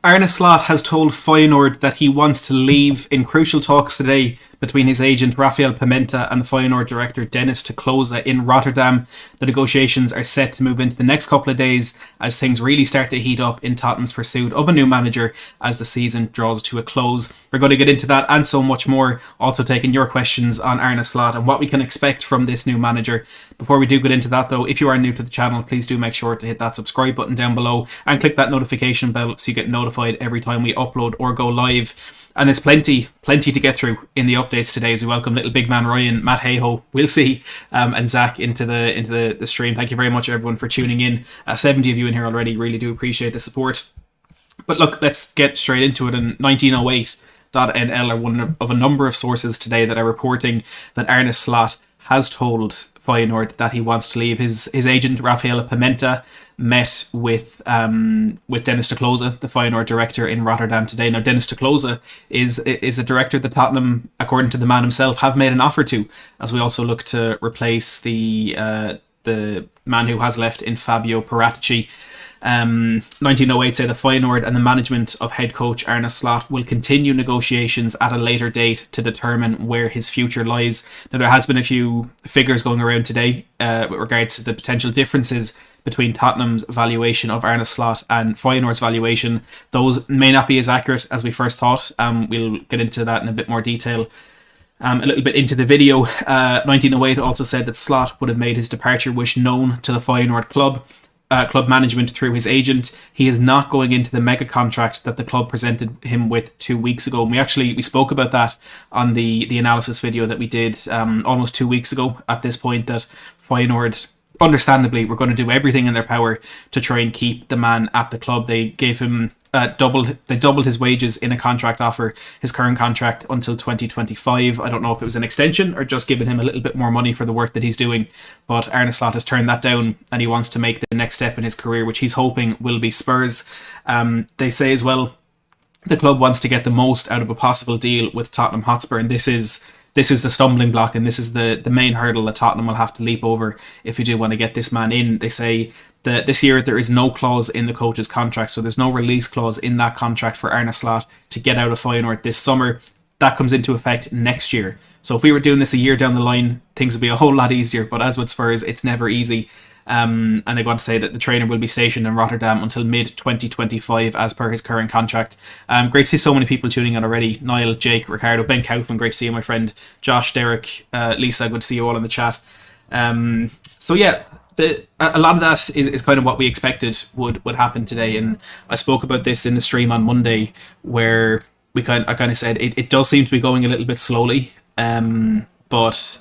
Arne Slot has told Feyenoord that he wants to leave in crucial talks today between his agent Rafael Pimenta and the Feyenoord director Dennis Tokloza in Rotterdam. The negotiations are set to move into the next couple of days as things really start to heat up in Tottenham's pursuit of a new manager as the season draws to a close. We're going to get into that and so much more, also taking your questions on Arne Slot and what we can expect from this new manager. Before we do get into that though, if you are new to the channel, please do make sure to hit that subscribe button down below and click that notification bell so you get notified every time we upload or go live. And there's plenty to get through in the updates today as we welcome little big man Ryan, Matt Hayho, we'll see, and Zach into the stream. Thank you very much everyone for tuning in. 70 of you in here already, really do appreciate the support. But look, let's get straight into it. And 1908.nl are one of a number of sources today that are reporting that Arne Slot has told Feyenoord that he wants to leave. His agent Rafael Pimenta met with Dennis Tokloza, the Feyenoord director, in Rotterdam today. Now, Dennis Tokloza is a director that Tottenham, according to the man himself, have made an offer to, as we also look to replace the man who has left in Fabio Paratici. 1908 say the Feyenoord and the management of head coach Arne Slot will continue negotiations at a later date to determine where his future lies. Now, there has been a few figures going around today with regards to the potential differences between Tottenham's valuation of Arne Slot and Feyenoord's valuation. Those may not be as accurate as we first thought. We'll get into that in a bit more detail a little bit into the video. 1908 also said that Slot would have made his departure wish known to the Feyenoord club management through his agent. He is not going into the mega contract that the club presented him with 2 weeks ago. And we spoke about that on the analysis video that we did almost 2 weeks ago at this point, that Feyenoord, understandably, were going to do everything in their power to try and keep the man at the club. They gave him doubled his wages in a contract offer, his current contract until 2025. I don't know if it was an extension or just giving him a little bit more money for the work that he's doing, but Arne Slot has turned that down and he wants to make the next step in his career, which he's hoping will be Spurs. They say as well the club wants to get the most out of a possible deal with Tottenham Hotspur, and this is the stumbling block, and this is the main hurdle that Tottenham will have to leap over if you do want to get this man in. They say that this year there is no clause in the coach's contract, so there's no release clause in that contract for Arne Slot to get out of Feyenoord this summer. That comes into effect next year. So if we were doing this a year down the line, things would be a whole lot easier, but as with Spurs, it's never easy. And they go on to say that the trainer will be stationed in Rotterdam until mid-2025 as per his current contract. Great to see so many people tuning in already. Niall, Jake, Ricardo, Ben Kaufman, great to see you, my friend. Josh, Derek, Lisa, good to see you all in the chat. So yeah, a lot of that is kind of what we expected would happen today. And I spoke about this in the stream on Monday where I kind of said it does seem to be going a little bit slowly, but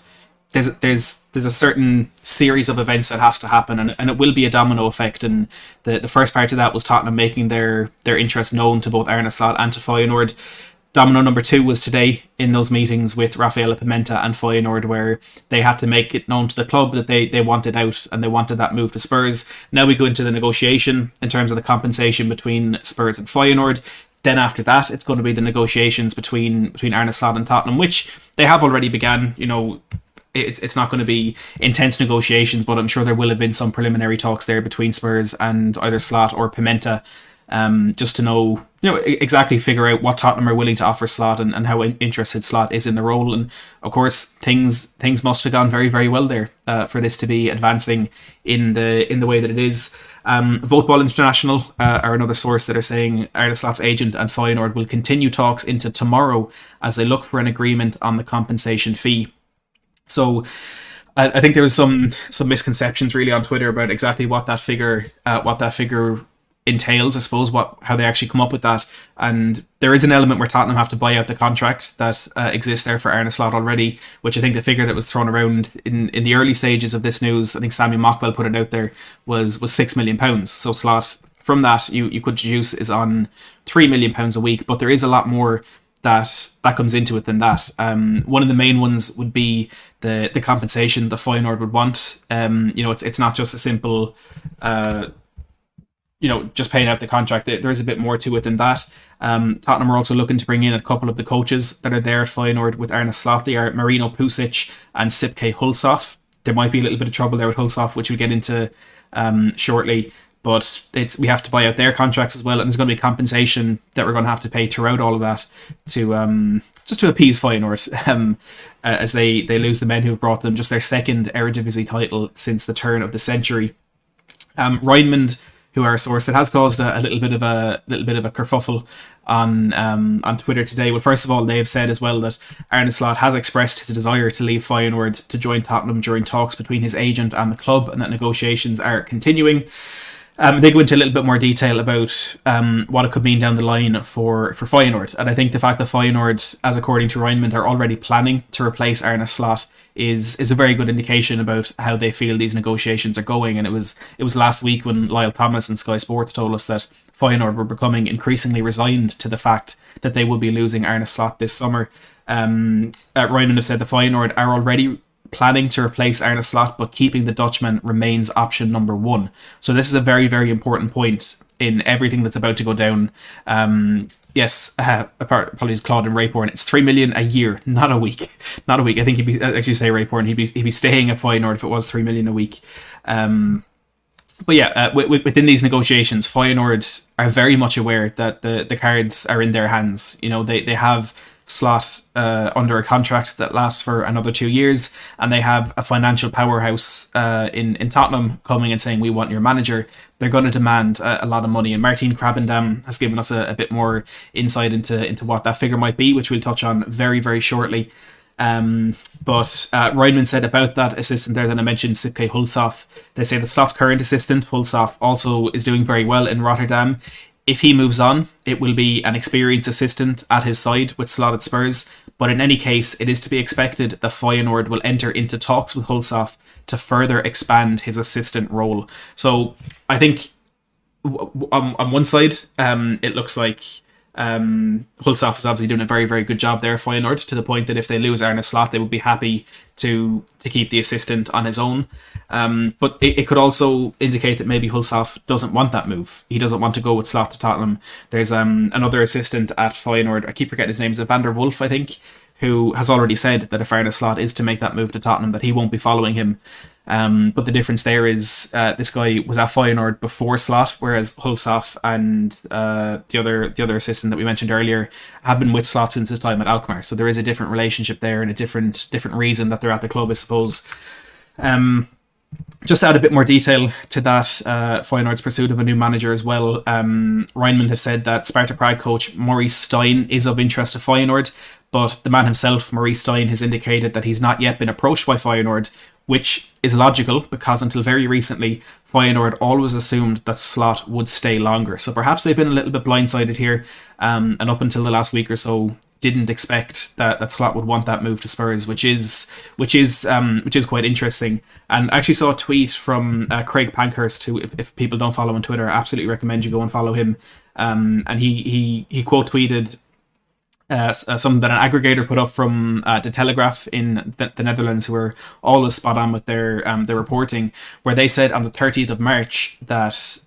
there's a certain series of events that has to happen, and it will be a domino effect. And the first part of that was Tottenham making their interest known to both Arne Slot and to Feyenoord. Domino number 2 was today in those meetings with Rafael Pimenta and Feyenoord, where they had to make it known to the club that they wanted out and they wanted that move to Spurs. Now we go into the negotiation in terms of the compensation between Spurs and Feyenoord. Then after that, it's going to be the negotiations between Arne Slot and Tottenham, which they have already began. You know, it's not going to be intense negotiations, but I'm sure there will have been some preliminary talks there between Spurs and either Slot or Pimenta, just to know, exactly figure out what Tottenham are willing to offer Slot and how interested Slot is in the role. And of course, things must have gone very, very well there for this to be advancing in the way that it is. Voteball International are another source that are saying Arne Slot's agent and Feyenoord will continue talks into tomorrow as they look for an agreement on the compensation fee. So I think there was some misconceptions really on Twitter about exactly what that figure entails, I suppose, how they actually come up with that. And there is an element where Tottenham have to buy out the contract that exists there for Arne Slot already, which I think the figure that was thrown around in the early stages of this news, I think Sammy Mockwell put it out there, was £6 million. So Slot, from that, you could deduce, is on £3 million a week, but there is a lot more that comes into it than that. One of the main ones would be the compensation the Feyenoord would want. It's not just a simple just paying out the contract. There is a bit more to it than that. Tottenham are also looking to bring in a couple of the coaches that are there at Feyenoord with Arne Slot. They are Marino Pusic and Sipke Hulshoff. There might be a little bit of trouble there with Hulshoff, which we'll get into shortly. but we have to buy out their contracts as well, and there's going to be compensation that we're going to have to pay throughout all of that to just to appease Feyenoord as they lose the men who've brought them just their second Eredivisie title since the turn of the century. Rijnmond, who are a source that has caused a little bit of a kerfuffle on Twitter today. Well, first of all, they have said as well that Arne Slot has expressed his desire to leave Feyenoord to join Tottenham during talks between his agent and the club, and that negotiations are continuing. They go into a little bit more detail about what it could mean down the line for Feyenoord. And I think the fact that Feyenoord, as according to Rijnmond, are already planning to replace Arne Slot is a very good indication about how they feel these negotiations are going. And it was last week when Lyle Thomas and Sky Sports told us that Feyenoord were becoming increasingly resigned to the fact that they will be losing Arne Slot this summer. Rijnmond have said the Feyenoord are already planning to replace Arne Slot, but keeping the Dutchman remains option number one. So this is a very, very important point in everything that's about to go down. Yes, apologies, Claude and Rayporn. It's 3 million a year, not a week. Not a week. I think he'd be, actually say Rayporn, he'd be staying at Feyenoord if it was 3 million a week. But yeah, within these negotiations, Feyenoord are very much aware that the cards are in their hands. You know, they have Slot under a contract that lasts for another 2 years, and they have a financial powerhouse in Tottenham coming and saying, we want your manager. They're going to demand a lot of money, and Martin Krabbendam has given us a bit more insight into what that figure might be, which we'll touch on very, very shortly. But Rijnmond said about that assistant there that I mentioned, Sipke Hulshoff, they say that Slot's current assistant, Hulshoff, also is doing very well in Rotterdam. If he moves on, it will be an experienced assistant at his side with Slot at Spurs. But in any case, it is to be expected that Feyenoord will enter into talks with Hulshoff to further expand his assistant role. So I think on one side, it looks like Hulshoff is obviously doing a very, very good job there, Feyenoord, to the point that if they lose Arne Slot, they would be happy to keep the assistant on his own. But it could also indicate that maybe Hulshoff doesn't want that move. He doesn't want to go with Slot to Tottenham. There's another assistant at Feyenoord, I keep forgetting his name, is Van der Wolf, I think, who has already said that if Arne Slot is to make that move to Tottenham, that he won't be following him. But the difference there is this guy was at Feyenoord before Slot, whereas Hulshoff and the other assistant that we mentioned earlier have been with Slot since his time at Alkmaar. So there is a different relationship there and a different reason that they're at the club, I suppose. Just to add a bit more detail to that, Feyenoord's pursuit of a new manager as well. Rijnmond have said that Sparta Prague coach Maurice Stein is of interest to Feyenoord, but the man himself, Maurice Stein, has indicated that he's not yet been approached by Feyenoord, which is logical because until very recently, Feyenoord always assumed that Slot would stay longer. So perhaps they've been a little bit blindsided here, and up until the last week or so, didn't expect that Slot would want that move to Spurs, which is quite interesting. And I actually saw a tweet from Craig Pankhurst, who, if people don't follow on Twitter, I absolutely recommend you go and follow him. And he quote tweeted something that an aggregator put up from the Telegraph in the Netherlands, who are always spot on with their reporting, where they said on the 30th of March that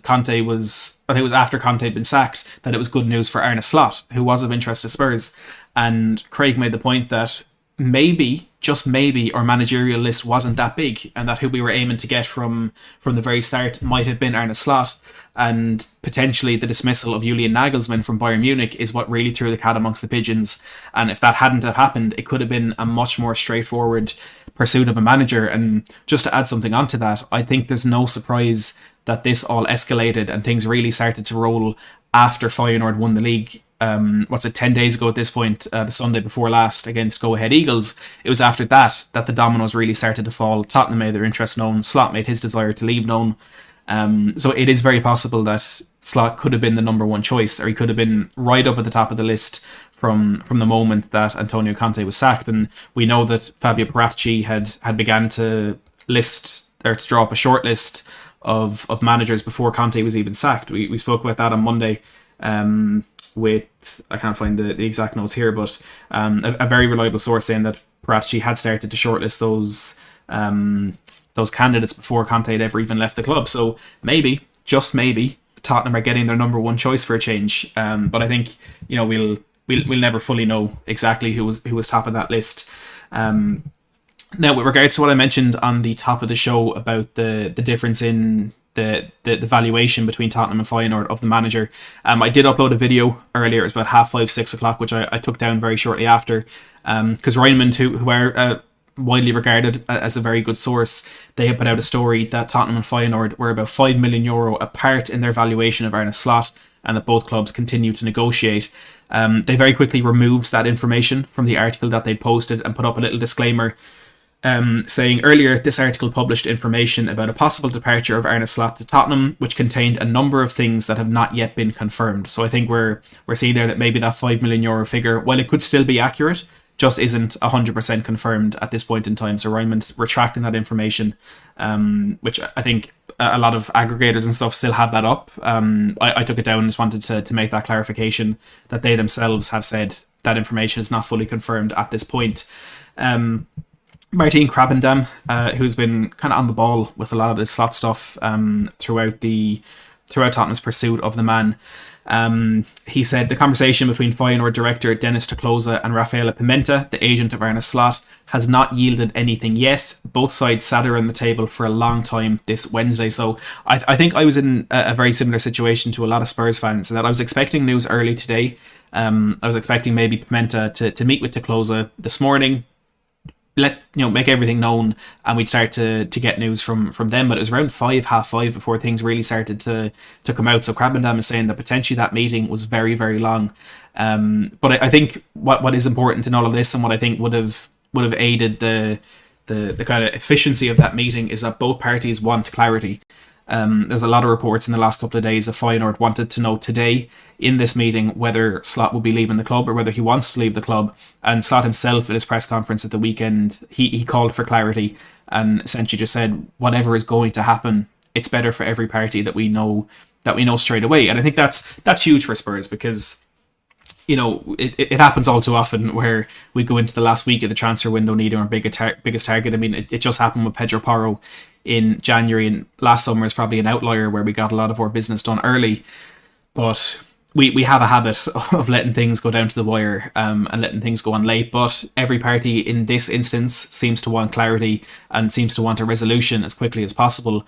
Conte was, I think it was after Conte had been sacked, that it was good news for Arne Slot, who was of interest to Spurs. And Craig made the point that maybe, just maybe, our managerial list wasn't that big, and that who we were aiming to get from the very start might have been Arne Slot, and potentially the dismissal of Julian Nagelsmann from Bayern Munich is what really threw the cat amongst the pigeons. And if that hadn't have happened, it could have been a much more straightforward pursuit of a manager. And just to add something onto that, I think there's no surprise that this all escalated and things really started to roll after Feyenoord won the league. 10 days ago at this point, the Sunday before last against Go Ahead Eagles. It was after that the dominoes really started to fall. Tottenham made their interest known. Slot made his desire to leave known. So it is very possible that Slot could have been the number one choice, or he could have been right up at the top of the list from the moment that Antonio Conte was sacked. And we know that Fabio Paratici had began to list, or to draw up a short list of managers before Conte was even sacked. We spoke about that on Monday. With, I can't find the exact notes here, but a very reliable source saying that Paratici had started to shortlist those candidates before Conte had ever even left the club. So maybe, just maybe, Tottenham are getting their number one choice for a change. But I think, you know, we'll never fully know exactly who was top of that list. Now, with regards to what I mentioned on the top of the show about the difference in the valuation between Tottenham and Feyenoord of the manager. I did upload a video earlier. It was about 5:30, 6 o'clock, which I took down very shortly after. Because Raymond, who are widely regarded as a very good source, they have put out a story that Tottenham and Feyenoord were about €5 million apart in their valuation of Arne Slot, and that both clubs continue to negotiate. They very quickly removed that information from the article that they'd posted and put up a little disclaimer saying earlier this article published information about a possible departure of Arne Slot to Tottenham, which contained a number of things that have not yet been confirmed. So I think we're seeing there that maybe that €5 million figure, while it could still be accurate, just isn't 100% confirmed at this point in time. So Ryman's retracting that information, which I think a lot of aggregators and stuff still have that up. I took it down and just wanted to make that clarification that they themselves have said that information is not fully confirmed at this point. Martin Krabbendam, who's been kind of on the ball with a lot of this Slot stuff throughout Tottenham's pursuit of the man. He said the conversation between Feyenoord director Dennis Toclosa and Rafaela Pimenta, the agent of Arne Slot, has not yielded anything yet. Both sides sat around the table for a long time this Wednesday. So I think I was in a very similar situation to a lot of Spurs fans, in that I was expecting news early today. I was expecting maybe Pimenta to meet with Toclosa this morning, make everything known, and we'd start to get news from them. But it was around 5:30 before things really started to come out. So Krabbendam is saying that potentially that meeting was very, very long. But I think what is important in all of this, and what I think would have aided the kind of efficiency of that meeting, is that both parties want clarity. There's a lot of reports in the last couple of days that Feyenoord wanted to know today in this meeting whether Slot will be leaving the club or whether he wants to leave the club. And Slot himself, at his press conference at the weekend, he called for clarity and essentially just said, whatever is going to happen, it's better for every party that we know straight away. And I think that's huge for Spurs, because it happens all too often where we go into the last week of the transfer window needing our biggest target. I mean, it just happened with Pedro Porro in January, and last summer is probably an outlier where we got a lot of our business done early. But we have a habit of letting things go down to the wire and letting things go on late. But every party in this instance seems to want clarity and seems to want a resolution as quickly as possible.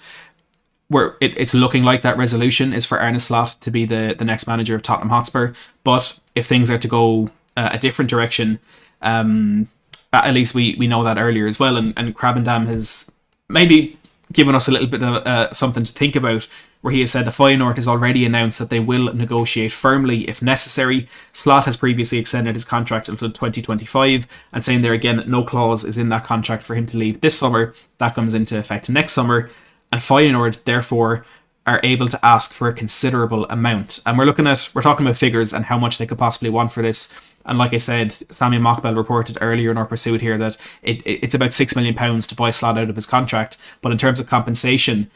Where it's looking like that resolution is for Arne Slot to be the next manager of Tottenham Hotspur. But if things are to go a different direction, at least we know that earlier as well. And Krabbendam has maybe given us a little bit of something to think about, where he has said the Feyenoord has already announced that they will negotiate firmly if necessary. Slot has previously extended his contract until 2025, and saying there again that no clause is in that contract for him to leave this summer. That comes into effect next summer. And Feyenoord, therefore, are able to ask for a considerable amount. And we're talking about figures and how much they could possibly want for this. And like I said, Samuel Mockbell reported earlier in our pursuit here that it's about £6 million to buy Slot out of his contract. But in terms of compensation,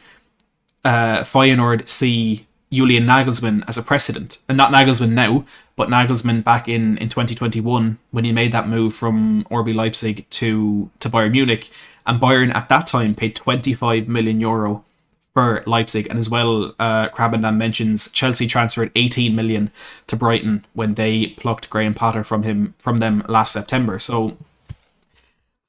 Feyenoord see Julian Nagelsmann as a precedent. And not Nagelsmann now, but Nagelsmann back in 2021 when he made that move from RB Leipzig to Bayern Munich. And Bayern at that time paid €25 million for Leipzig. And as well, Krabbendam mentions Chelsea transferred 18 million to Brighton when they plucked Graham Potter from them last September. So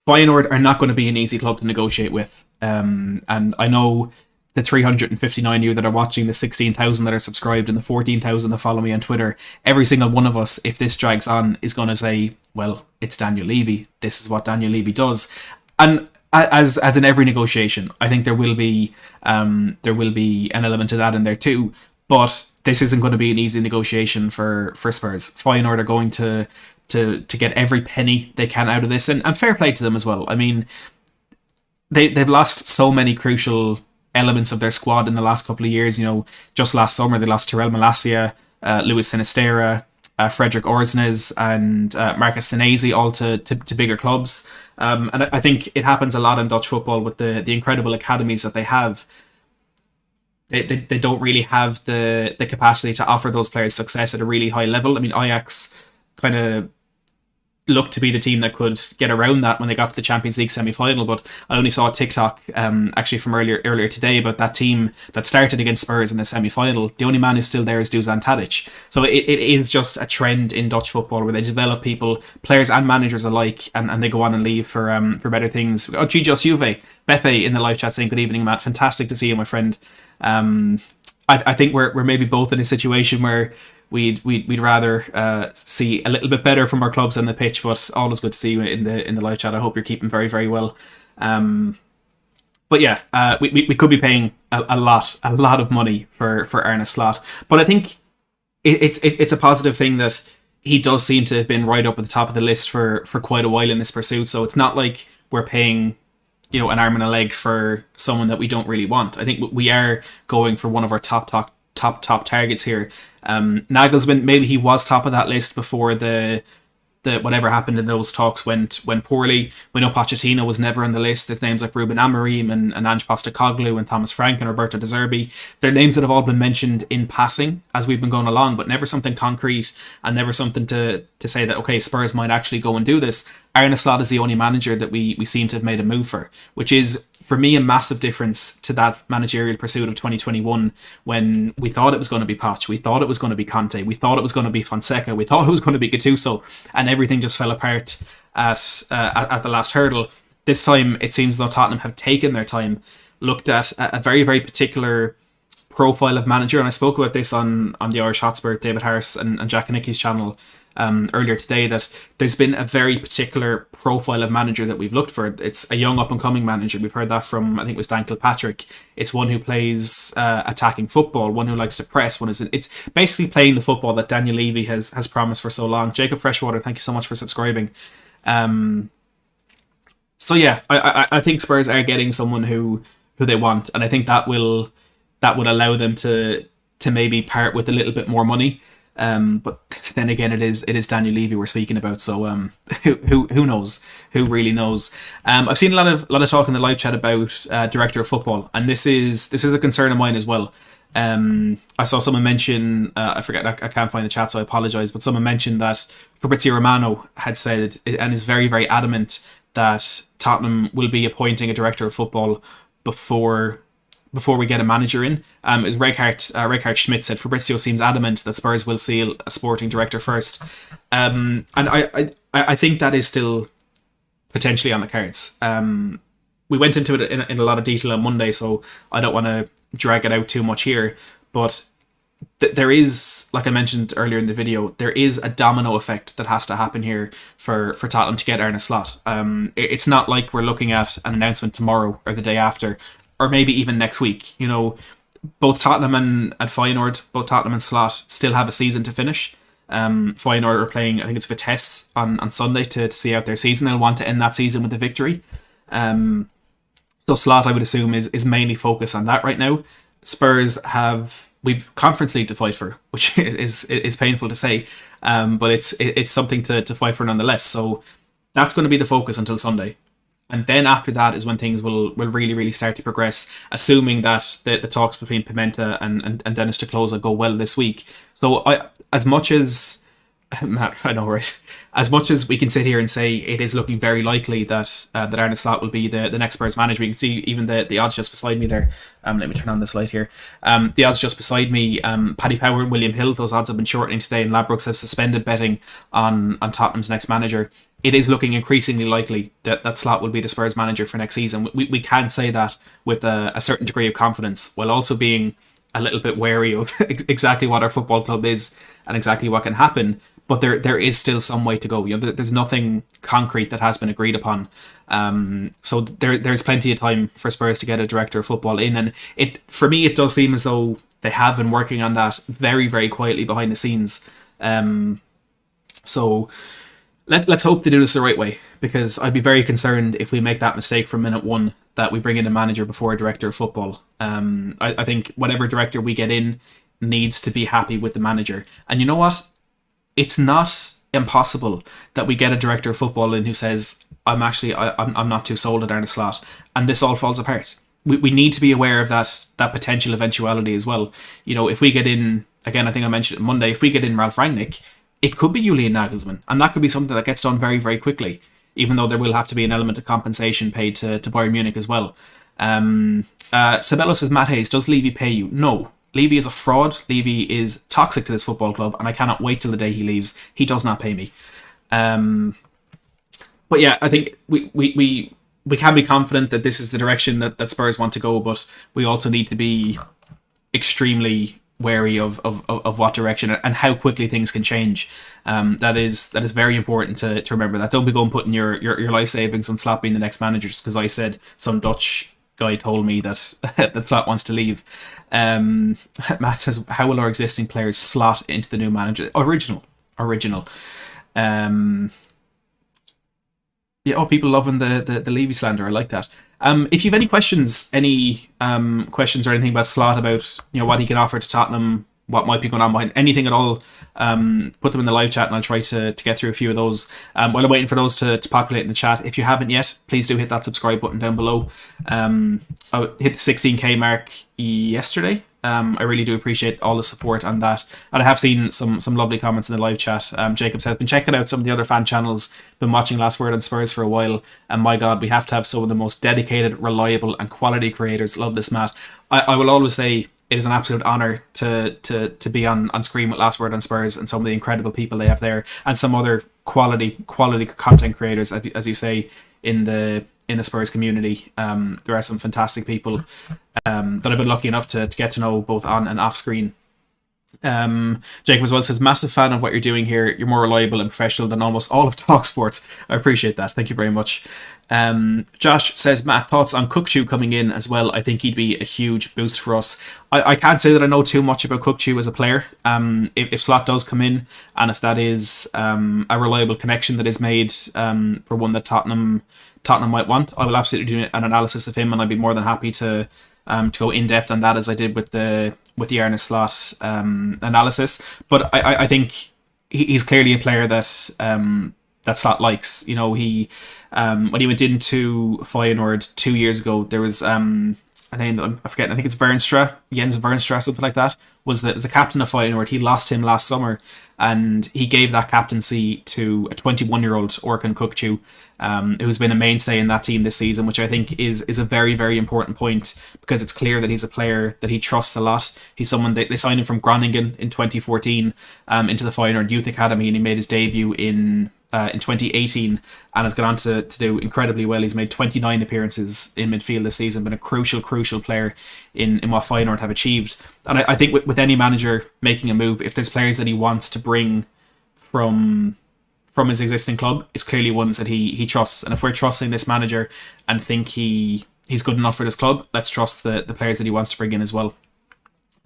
Feyenoord are not going to be an easy club to negotiate with. And I know the 359 of you that are watching, the 16,000 that are subscribed, and the 14,000 that follow me on Twitter, every single one of us, if this drags on, is going to say, well, it's Daniel Levy. This is what Daniel Levy does. And as in every negotiation, I think there will be an element of that in there too. But this isn't going to be an easy negotiation for Spurs. Feyenoord are going to get every penny they can out of this, and fair play to them as well. I mean, they've lost so many crucial elements of their squad in the last couple of years. Just last summer they lost Terrell Malacia, Luis Sinistera, Frederick Orsnes, and Marcus Senesi, all to bigger clubs. And I think it happens a lot in Dutch football with the incredible academies that they have. They don't really have the capacity to offer those players success at a really high level. I mean, Ajax kind of looked to be the team that could get around that when they got to the Champions League semi-final, but I only saw a TikTok actually from earlier today about that team that started against Spurs in the semi-final. The only man who's still there is Dusan Tadic. So it is just a trend in Dutch football where they develop people, players and managers alike, and they go on and leave for better things. Just Juve, Beppe in the live chat saying, good evening, Matt. Fantastic to see you, my friend. I think we're maybe both in a situation where we'd rather see a little bit better from our clubs on the pitch, but always good to see you in the live chat. I hope you're keeping very, very well. But yeah, we could be paying a lot of money for Arne Slot, but I think it's a positive thing that he does seem to have been right up at the top of the list for quite a while in this pursuit. So it's not like we're paying, an arm and a leg for someone that we don't really want. I think we are going for one of our top targets here. Nagelsmann, maybe he was top of that list before the whatever happened in those talks went poorly. We know Pochettino was never on the list. There's names like Ruben Amorim and Ange Postecoglou and Thomas Frank and Roberto De Zerbi. They're names that have all been mentioned in passing as we've been going along, but never something concrete and never something to say that, okay, Spurs might actually go and do this. Arne Slot is the only manager that we seem to have made a move for, which is, for me, a massive difference to that managerial pursuit of 2021 when we thought it was going to be Poch, we thought it was going to be Conte, we thought it was going to be Fonseca, we thought it was going to be Gattuso, and everything just fell apart at the last hurdle. This time, it seems though Tottenham have taken their time, looked at a very, very particular profile of manager, and I spoke about this on the Irish Hotspur, David Harris and Jack Anicki's channel earlier today, that there's been a very particular profile of manager that we've looked for. It's a young up-and-coming manager. We've heard that from, I think it was Dan Kilpatrick. It's one who plays attacking football, one who likes to press. It's basically playing the football that Daniel Levy has promised for so long. Jacob Freshwater, thank you so much for subscribing. So yeah, I think Spurs are getting someone who they want, and I think that would allow them to maybe part with a little bit more money. But then again, it is Daniel Levy we're speaking about, so who knows? Who really knows? I've seen a lot of talk in the live chat about director of football, and this is a concern of mine as well. I saw someone mention, I forget, I can't find the chat, so I apologise, but someone mentioned that Fabrizio Romano had said and is very, very adamant that Tottenham will be appointing a director of football before we get a manager in. As Reghard Schmidt said, Fabrizio seems adamant that Spurs will seal a sporting director first. And I think that is still potentially on the cards. We went into it in a lot of detail on Monday, so I don't want to drag it out too much here. But there is, like I mentioned earlier in the video, there is a domino effect that has to happen here for Tottenham to get Arne Slot. It's not like we're looking at an announcement tomorrow or the day after, or maybe even next week. Both Tottenham and Feyenoord, both Tottenham and Slot still have a season to finish. Feyenoord are playing, I think it's Vitesse on Sunday to see out their season. They'll want to end that season with a victory. So Slot, I would assume, is mainly focused on that right now. Spurs we've Conference League to fight for, which is painful to say, but it's something to fight for nonetheless. So that's going to be the focus until Sunday. And then after that is when things will really, really start to progress, assuming that the talks between Pimenta and Dennis Toklosa go well this week. So as much as Matt, I know, right? As much as we can sit here and say it is looking very likely that Arne Slot will be the next Spurs manager, you can see even the odds just beside me there. Let me turn on this light here. The odds just beside me, Paddy Power and William Hill, those odds have been shortening today, and Ladbrokes have suspended betting on Tottenham's next manager. It is looking increasingly likely that Slot will be the Spurs manager for next season. We can say that with a certain degree of confidence, while also being a little bit wary of exactly what our football club is and exactly what can happen. But there is still some way to go. There's nothing concrete that has been agreed upon. So there's plenty of time for Spurs to get a director of football in. And for me, it does seem as though they have been working on that very, very quietly behind the scenes. So let's hope they do this the right way, because I'd be very concerned if we make that mistake from minute one, that we bring in a manager before a director of football. I think whatever director we get in needs to be happy with the manager. And you know what? It's not impossible that we get a director of football in who says, I'm not too sold at Arne Slot, and this all falls apart. We need to be aware of that potential eventuality as well. If we get in, again, I think I mentioned it Monday, if we get in Ralf Rangnick, it could be Julian Nagelsmann, and that could be something that gets done very, very quickly, even though there will have to be an element of compensation paid to Bayern Munich as well. Sabello says, Matt Hayes, does Levy pay you? No. Levy is a fraud. Levy is toxic to this football club, and I cannot wait till the day he leaves. He does not pay me. But yeah, I think we we can be confident that this is the direction that Spurs want to go, but we also need to be extremely wary of what direction and how quickly things can change. That is very important to remember. That don't be going putting your life savings on Slot being the next manager just because I said some Dutch guy told me that that Slot wants to leave. Matt says, how will our existing players slot into the new manager? Original. Yeah, people loving the Levy slander. I like that. If you have any questions or anything about Slot, about what he can offer to Tottenham, what might be going on behind anything at all, put them in the live chat and I'll try to get through a few of those. While I'm waiting for those to populate in the chat, if you haven't yet, please do hit that subscribe button down below. I hit the 16k mark yesterday. I really do appreciate all the support on that, and I have seen some lovely comments in the live chat. Jacob says, been checking out some of the other fan channels, been watching Last Word on Spurs for a while, and my god, we have to have some of the most dedicated, reliable and quality creators. Love this, Matt. I will always say it is an absolute honour to be on screen with Last Word on Spurs and some of the incredible people they have there, and some other quality content creators, as you say, in the Spurs community. There are some fantastic people that I've been lucky enough to get to know both on and off screen. Jacob as well says, massive fan of what you're doing here. You're more reliable and professional than almost all of TalkSport. I appreciate that. Thank you very much. Josh says, Matt, thoughts on Cookchew coming in as well? I think he'd be a huge boost for us. I can't say that I know too much about Cookchew as a player. If Slot does come in, and if that is a reliable connection that is made for one that Tottenham might want, I will absolutely do an analysis of him, and I'd be more than happy to go in depth on that as I did with the Arne Slot analysis. But I think he's clearly a player that that Slot likes. He when he went into Feyenoord 2 years ago, there was a name that I'm forgetting. I think it's Jens Vernstra, something like that. Was the captain of Feyenoord. He lost him last summer, and he gave that captaincy to a 21-year-old Orkun Cookchew, who's been a mainstay in that team this season, which I think is a very, very important point, because it's clear that he's a player that he trusts a lot. He's someone they signed him from Groningen in 2014 into the Feyenoord Youth Academy, and he made his debut in 2018 and has gone on to do incredibly well. He's made 29 appearances in midfield this season, been a crucial player in what Feyenoord have achieved. And I think with any manager making a move, if there's players that he wants to bring from his existing club, it's clearly ones that he trusts. And if we're trusting this manager and think he's good enough for this club, let's trust the players that he wants to bring in as well.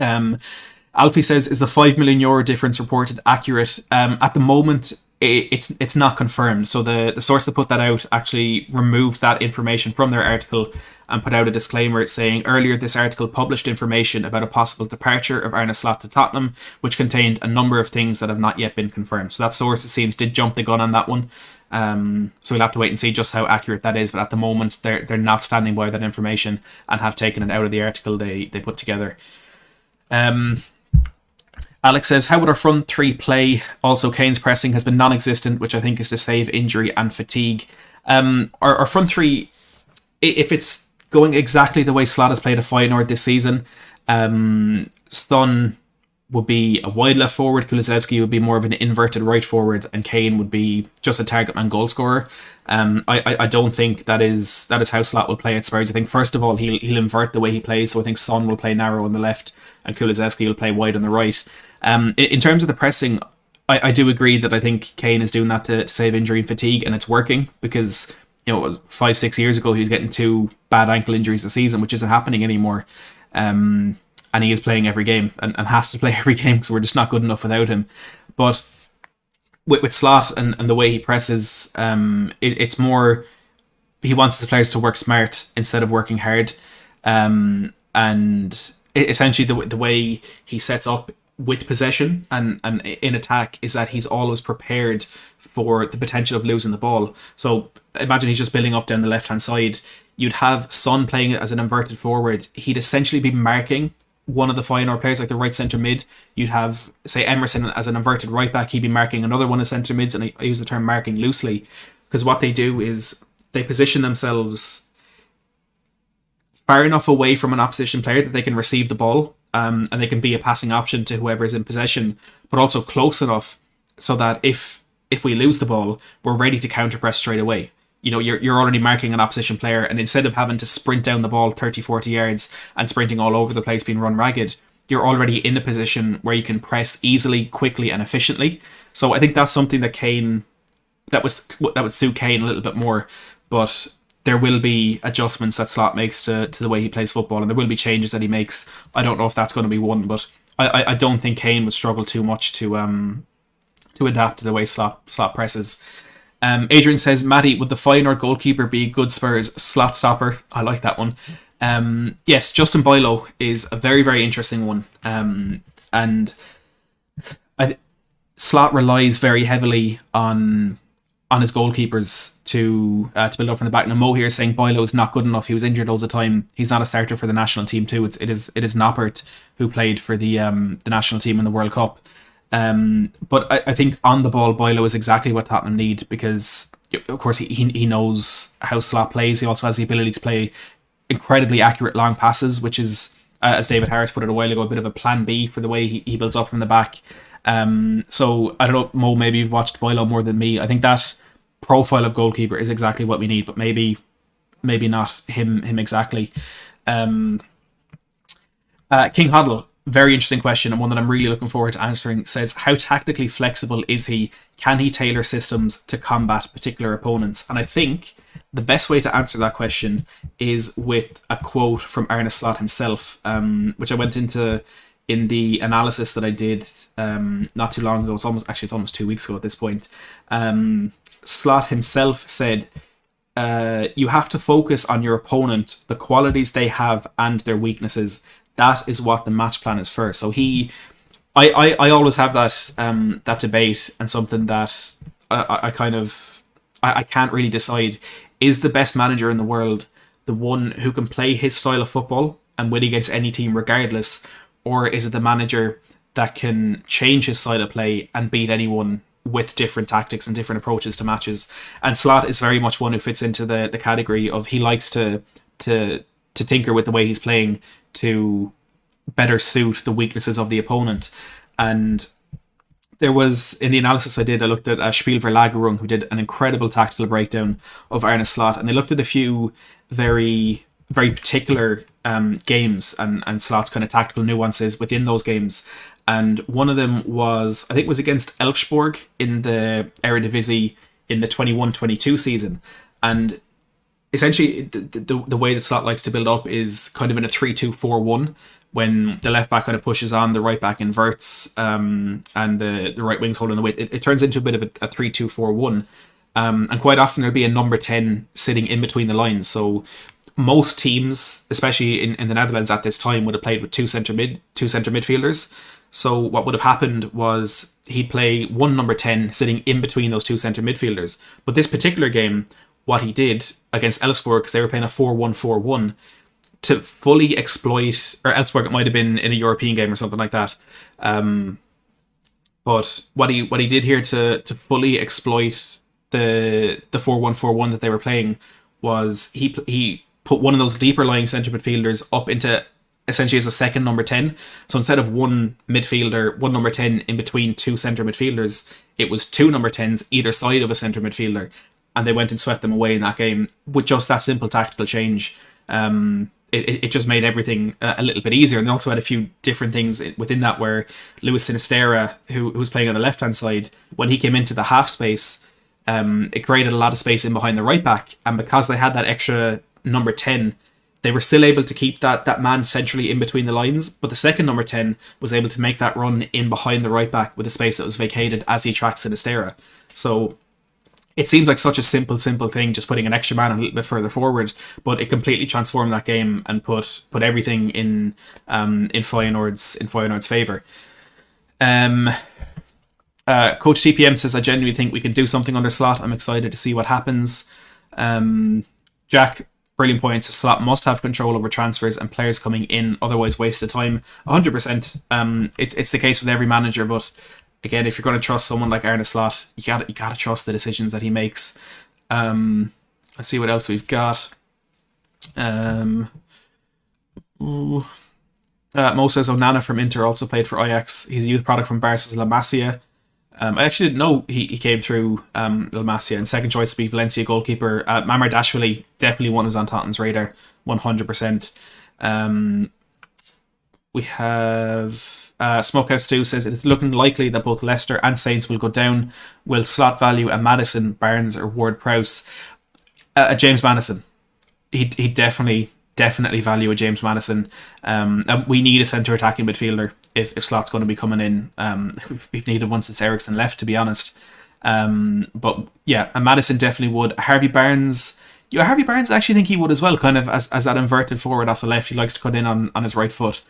Alfie says, is the €5 million difference reported accurate? At the moment, it's not confirmed. So the source that put that out actually removed that information from their article and put out a disclaimer saying, earlier this article published information about a possible departure of Arne Slot to Tottenham, which contained a number of things that have not yet been confirmed. So that source, it seems, did jump the gun on that one. So we'll have to wait and see just how accurate that is. But at the moment, they're not standing by that information and have taken it out of the article they put together. Alex says, how would our front three play? Also, Kane's pressing has been non-existent, which I think is to save injury and fatigue. Our front three, if it's going exactly the way Slot has played at Feyenoord this season, Stun would be a wide left forward, Kulusevski would be more of an inverted right forward, and Kane would be just a target man goal scorer. I don't think that is how Slot will play at Spurs. I think first of all he'll invert the way he plays, so I think Son will play narrow on the left and Kulusevski will play wide on the right. In terms of the pressing, I do agree that I think Kane is doing that to save injury and fatigue, and it's working, because 5-6 years ago he was getting 2 bad ankle injuries a season, which isn't happening anymore. And he is playing every game and has to play every game because we're just not good enough without him. But with Slot and the way he presses, it's more he wants the players to work smart instead of working hard. And essentially the way he sets up with possession and in attack is that he's always prepared for the potential of losing the ball. So imagine he's just building up down the left-hand side. You'd have Son playing as an inverted forward. He'd essentially be marking one of the Feyenoord players, like the right centre mid. You'd have, say, Emerson as an inverted right back. He'd be marking another one of centre mids, and I use the term marking loosely because what they do is they position themselves far enough away from an opposition player that they can receive the ball, and they can be a passing option to whoever is in possession, but also close enough so that if we lose the ball, we're ready to counter press straight away. you're already marking an opposition player, and instead of having to sprint down the ball 30, 40 yards and sprinting all over the place, being run ragged, you're already in a position where you can press easily, quickly, and efficiently. So I think that's something that would suit Kane a little bit more. But there will be adjustments that Slot makes to the way he plays football, and there will be changes that he makes. I don't know if that's going to be one, but I don't think Kane would struggle too much to adapt to the way Slot presses. Adrian says, Matty, would the Feyenoord goalkeeper be a good Spurs slot stopper? I like that one. Yes, Justin Boylo is a very, very interesting one. And Slot relies very heavily on his goalkeepers to build up from the back. Now Mo here is saying Boylo is not good enough. He was injured loads of time. He's not a starter for the national team too. It is Noppert who played for the national team in the World Cup. But I think on the ball, Boylo is exactly what Tottenham need, because of course he knows how Slot plays. He also has the ability to play incredibly accurate long passes, which is, as David Harris put it a while ago, a bit of a plan B for the way he builds up from the back. So I don't know, Mo, maybe you've watched Boylo more than me. I think that profile of goalkeeper is exactly what we need, but maybe not him exactly. King Hoddle, very interesting question, and one that I'm really looking forward to answering, says, how tactically flexible is he? Can he tailor systems to combat particular opponents? And I think the best way to answer that question is with a quote from Arne Slot himself, which I went into in the analysis that I did not too long ago. It's almost 2 weeks ago at this point. Slot himself said, you have to focus on your opponent, the qualities they have and their weaknesses. That is what the match plan is for. So I always have that debate, and something that I can't really decide. Is the best manager in the world the one who can play his style of football and win against any team regardless, or is it the manager that can change his style of play and beat anyone with different tactics and different approaches to matches? And Slot is very much one who fits into the category of, he likes to tinker with the way he's playing to better suit the weaknesses of the opponent. And there was, in the analysis I did, I looked at Spielverlagerung, who did an incredible tactical breakdown of Arne Slot, and they looked at a few very, very particular games and Slot's kind of tactical nuances within those games. And one of them was, I think it was against Elfsborg in the Eredivisie in the 21-22 season. And essentially the way that Slot likes to build up is kind of in a 3-2-4-1, when the left back kind of pushes on, the right back inverts, and the right wing's holding the weight. It turns into a bit of a 3-2-4-1. And quite often there'll be a number 10 sitting in between the lines. So most teams, especially in the Netherlands at this time, would have played with two centre midfielders. So what would have happened was he'd play one number 10 sitting in between those two centre midfielders. But this particular game, what he did against Elfsborg, because they were playing a 4-1-4-1, to fully exploit, or Elfsborg it might have been in a European game or something like that. But what he did here to fully exploit the 4-1-4-1 that they were playing was he put one of those deeper lying centre midfielders up into essentially as a second number 10. So instead of one number 10 in between two centre midfielders, it was two number 10s either side of a centre midfielder, and they went and swept them away in that game with just that simple tactical change. It just made everything a little bit easier. And they also had a few different things within that, where Luis Sinisterra, who was playing on the left-hand side, when he came into the half space, it created a lot of space in behind the right back. And because they had that extra number 10, they were still able to keep that man centrally in between the lines. But the second number 10 was able to make that run in behind the right back with a space that was vacated as he tracked Sinisterra. So it seems like such a simple thing, just putting an extra man a little bit further forward, but it completely transformed that game and put everything in Feyenoord's favour. Coach TPM says, I genuinely think we can do something under Slot. I'm excited to see what happens. Jack, brilliant point, says Slot must have control over transfers and players coming in, otherwise waste of time. 100%. It's the case with every manager, but again, if you're going to trust someone like Arne Slot, you gotta trust the decisions that he makes. Let's see what else we've got. Mo says Onana from Inter also played for Ajax. He's a youth product from Barca's La Masia. I actually didn't know he came through La Masia, and second choice to be Valencia goalkeeper. Mamardashvili, definitely one who's on Tottenham's radar, 100%. We have Smokehouse 2 says it is looking likely that both Leicester and Saints will go down. Will slot value a Maddison, Barnes or Ward-Prowse? James Maddison. He definitely value a James Maddison. We need a centre attacking midfielder if Slot's going to be coming in. We've needed one since Ericsson left, to be honest. But yeah, and Maddison definitely would. Harvey Barnes. Harvey Barnes, I actually think he would as well, kind of as that inverted forward off the left. He likes to cut in on his right foot.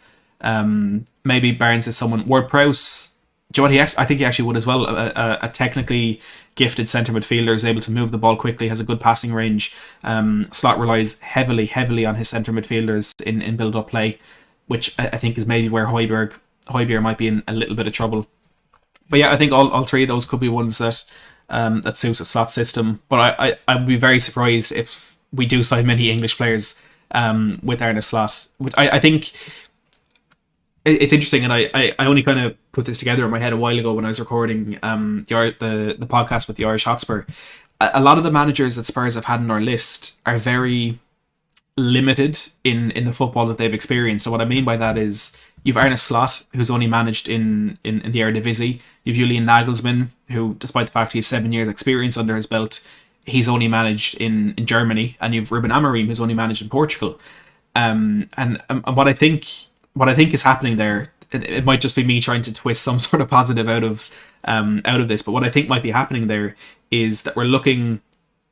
Maybe Barnes is someone. Ward-Prowse, do you know what I think he actually would as well. A technically gifted centre midfielder, is able to move the ball quickly, has a good passing range. Slot relies heavily on his centre midfielders in build-up play, which I think is maybe where Højbjerg might be in a little bit of trouble. But yeah, I think all three of those could be ones that suits a Slot system. But I would be very surprised if we do sign many English players with Arne Slot. I think it's interesting, and I only kind of put this together in my head a while ago when I was recording the podcast with the Irish Hotspur. A lot of the managers that Spurs have had on our list are very limited in the football that they've experienced. So what I mean by that is you've Arne Slot, who's only managed in the Eredivisie. You've Julian Nagelsmann, who, despite the fact he has 7 years experience under his belt, he's only managed in Germany. And you've Ruben Amorim, who's only managed in Portugal. And what I think is happening there, it might just be me trying to twist some sort of positive out of this, but what I think might be happening there is that we're looking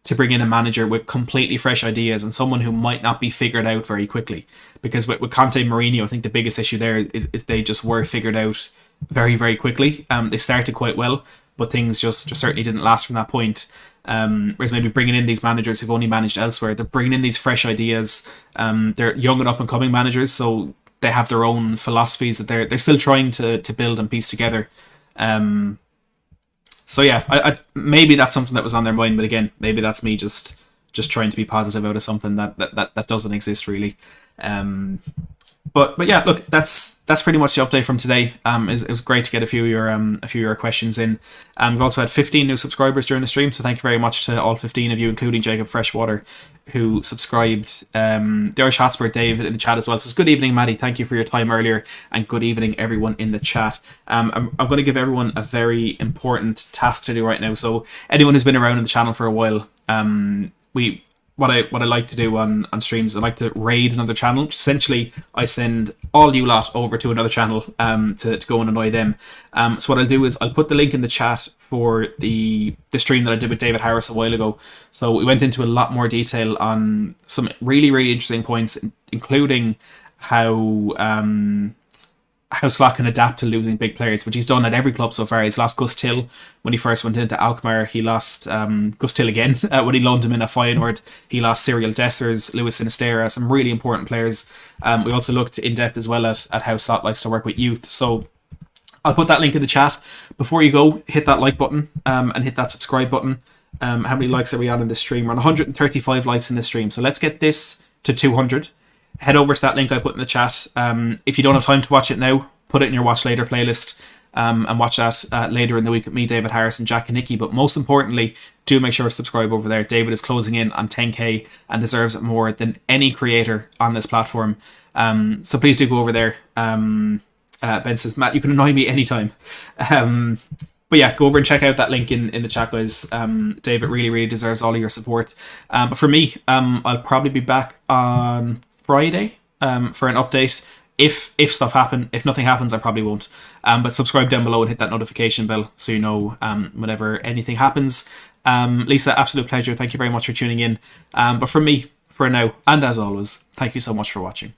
to bring in a manager with completely fresh ideas and someone who might not be figured out very quickly. Because with Conte and Mourinho, I think the biggest issue there is they just were figured out very, very quickly. They started quite well, but things just certainly didn't last from that point. Whereas maybe bringing in these managers who've only managed elsewhere, they're bringing in these fresh ideas. They're young and up and coming managers, so they have their own philosophies that they're still trying to build and piece together. So yeah, I maybe that's something that was on their mind, but again, maybe that's me just trying to be positive out of something that doesn't exist really. But yeah, look, that's pretty much the update from today. It was great to get a few of your questions in. We've also had 15 new subscribers during the stream, so thank you very much to all 15 of you, including Jacob Freshwater, who subscribed. The Irish Hotspur David in the chat as well says, good evening, Maddie, thank you for your time earlier, and good evening everyone in the chat. I'm going to give everyone a very important task to do right now. So anyone who's been around in the channel for a while, what I like to do on streams, I like to raid another channel. Essentially, I send all you lot over to another channel to go and annoy them. So what I'll do is I'll put the link in the chat for the stream that I did with David Harris a while ago. So we went into a lot more detail on some really, really interesting points, including how Slot can adapt to losing big players, which he's done at every club so far. He's lost Gus Till when he first went into Alkmaar. He lost Gus Till again when he loaned him in at Feyenoord. He lost Cyril Dessers, Luis Sinisterra, some really important players. We also looked in depth as well at how Slot likes to work with youth. So I'll put that link in the chat. Before you go, hit that like button and hit that subscribe button. How many likes are we on in this stream? We're on 135 likes in this stream. So let's get this to 200. Head over to that link I put in the chat. If you don't have time to watch it now, put it in your watch later playlist and watch that later in the week with me, David Harris, and Jack and Nicky. But most importantly, do make sure to subscribe over there. David is closing in on 10k and deserves it more than any creator on this platform. So please do go over there. Ben says, Matt, you can annoy me anytime. But yeah, go over and check out that link in the chat, guys. David really, really deserves all of your support. But for me, I'll probably be back on Friday for an update. If stuff happen, if nothing happens, I probably won't. But subscribe down below and hit that notification bell so you know whenever anything happens. Lisa, absolute pleasure. Thank you very much for tuning in. But from me, for now, and as always, thank you so much for watching.